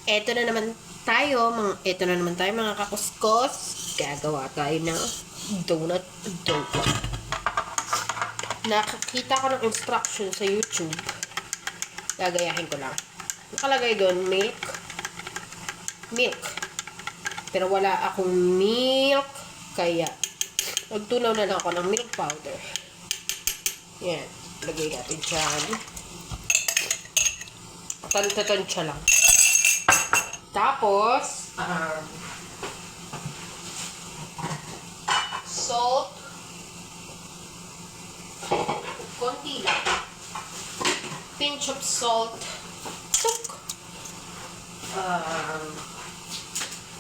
Eto na naman tayo mga kakuskos. Gagawa tayo ng donut. Nakakita ko ng instruction sa YouTube. Gagayahin ko lang. Nakalagay doon, milk. Pero wala akong milk. Kaya, magtunaw na lang ako ng milk powder. Yan. Lagay natin dyan. Tansya lang. Tapos, salt. Konti lang. Pinch of salt.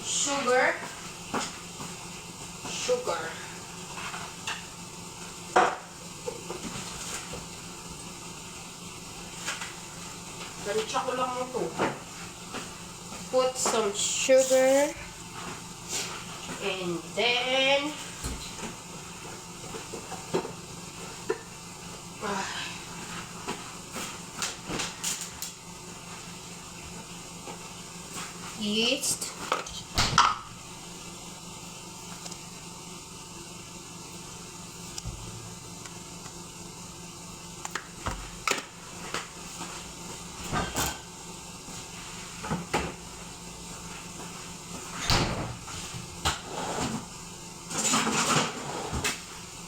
Sugar. Ganitsa ko lang ito. Put some sugar. And then, yeast.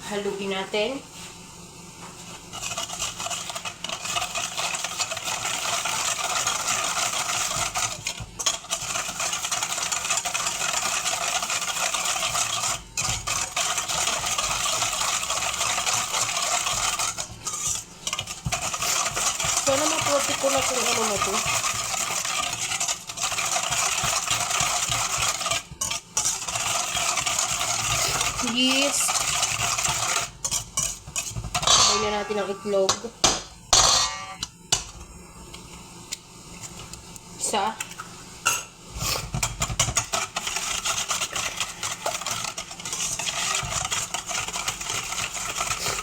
Haluin natin. Sana maputi ko na kung ano na ito. Yeast. Lagyan na natin ang itlog. Isa.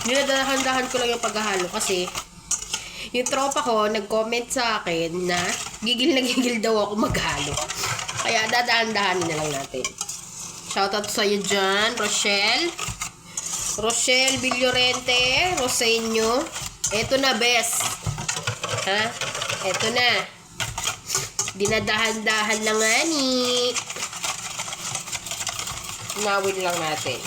Dinadahan-dahan ko lang yung paghahalo kasi yung tropa ko nag-comment sa akin na gigil daw ako maghalo. Kaya dadahan-dahanin na lang natin. Shoutout sa iyo dyan, Rochelle Villorente, Roseño. Eto na, best. Ha? Eto na. Dinadahan-dahan lang nga ni. Nawin lang natin.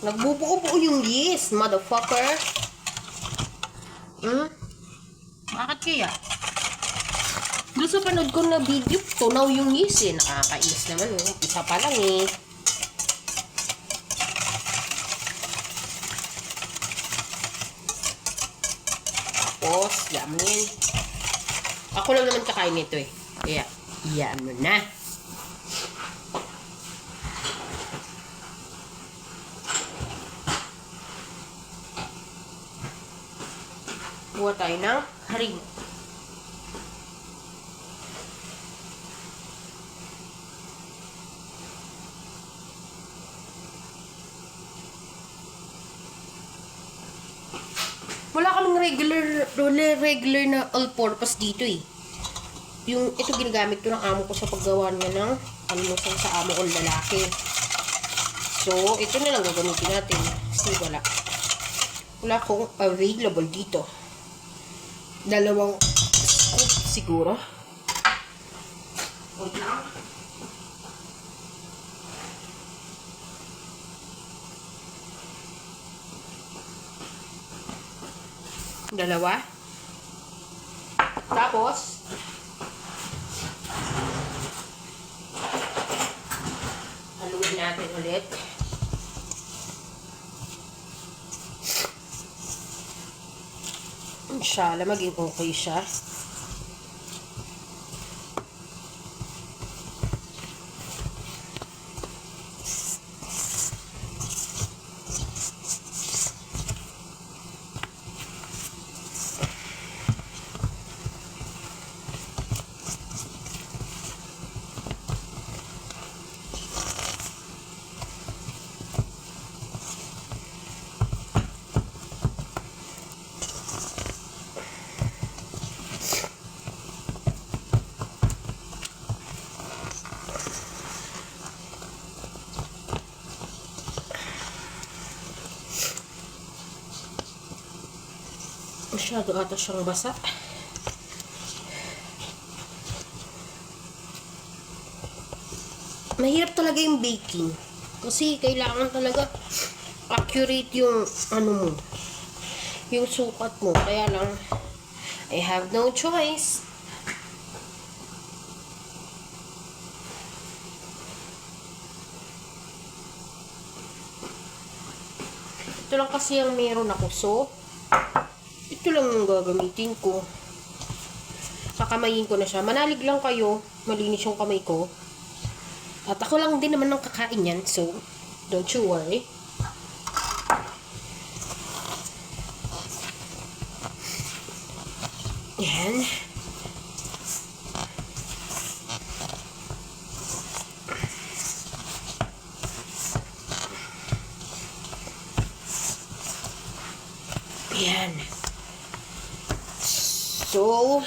Nagbubuo-buo yung yeast, motherfucker. Bakit kaya? Doon sa panood ko na video, tunaw yung yeast eh. Nakakainis naman eh. Isa pa lang eh. Tapos, yamin. Ako lang naman kakain nito eh. Kaya, iyan mo na. Buha tayo ng harina. Wala kaming regular na all-purpose dito eh. Ito ginagamit ko ng amo ko sa paggawa niya ng almusal sa amo kong lalaki. So, ito na lang gagamitin natin. Kasi wala akong available dito. 2 scoop siguro. Wait lang. Dalawa. Tapos, haluin natin ulit. Inshallah, maging okay siya. Masyado ata siyang basa. Mahirap talaga yung baking. Kasi kailangan talaga accurate yung ano mo. Yung sukat mo. Kaya lang, I have no choice. Ito lang kasi ang meron ako. So, ito lang yung gagamitin ko. Kakamayin ko na siya. Manalig lang kayo. Malinis yung kamay ko. At ako lang din naman ng kakain yan. So, don't you worry. Yan. Yan. So,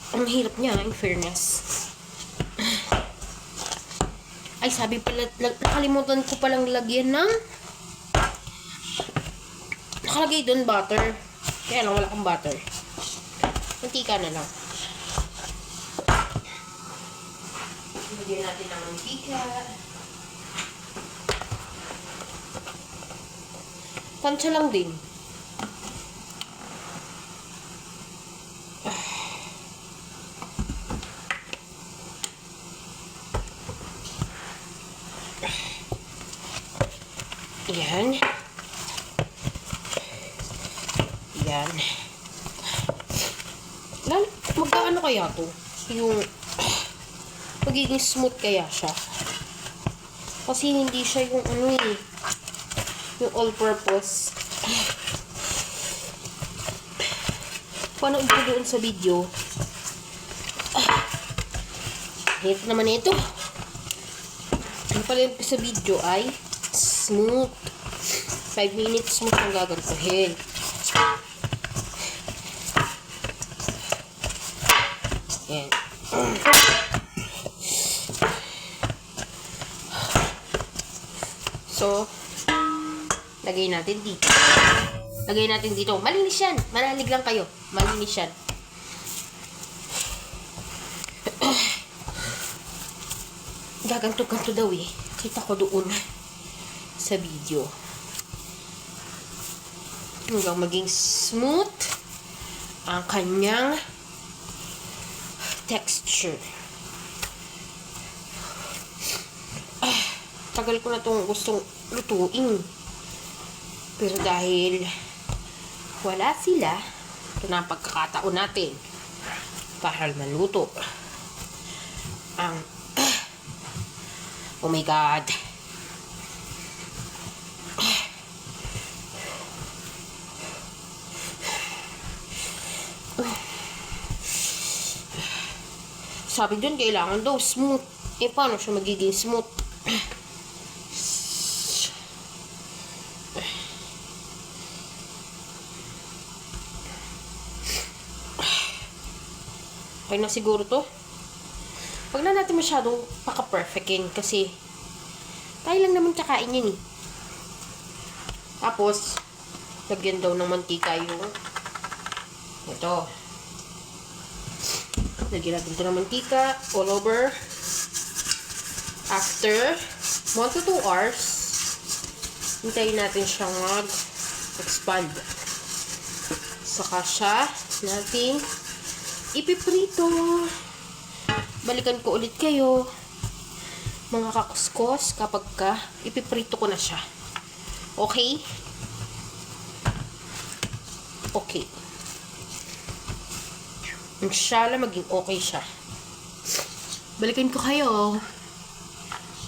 ang hirap niya, in fairness. Ay, sabi pala, nakalimutan ko palang lagyan ng nakalagay doon butter. Kaya lang, wala akong butter. Mantika na lang. Lagyan natin ng mantika. Tansya lang din. Yan. Yan. Magkaano kaya to? Yung magiging smooth kaya siya. Kasi hindi siya yung ano eh. Yung all-purpose. Panood ko doon sa video. Ito naman ito. Ang pala sa video ay smooth. 5 minutes mo siyang gagantuhin. Yan. So, lagay natin dito. Lagay natin dito. Malinis yan. Manalig lang kayo. Malinis yan. Gaganto-ganto daw eh. Kita ko doon sa video. Hanggang maging smooth ang kanyang texture. Tagal ko na itong gustong lutuin. Pero dahil wala sila, ito na ang pagkakataon natin para maluto ang oh my God. Sabi dun, kailangan daw smooth. Eh, paano siya magiging smooth? Okay na siguro to. Huwag na natin masyadong paka-perfectin kasi tayo lang naman kakain yan eh. Tapos, lagyan daw ng mantika yung ito. Lagyan natin ito ng mantika all over. After 1 to 2 hours, hintayin natin siyang mag-expand. Saka siya natin ipiprito. Balikan ko ulit kayo, mga kakuskos, kapag ipiprito ko na siya. Okay? Okay. Inshallah, maging okay siya. Balikan ko kayo.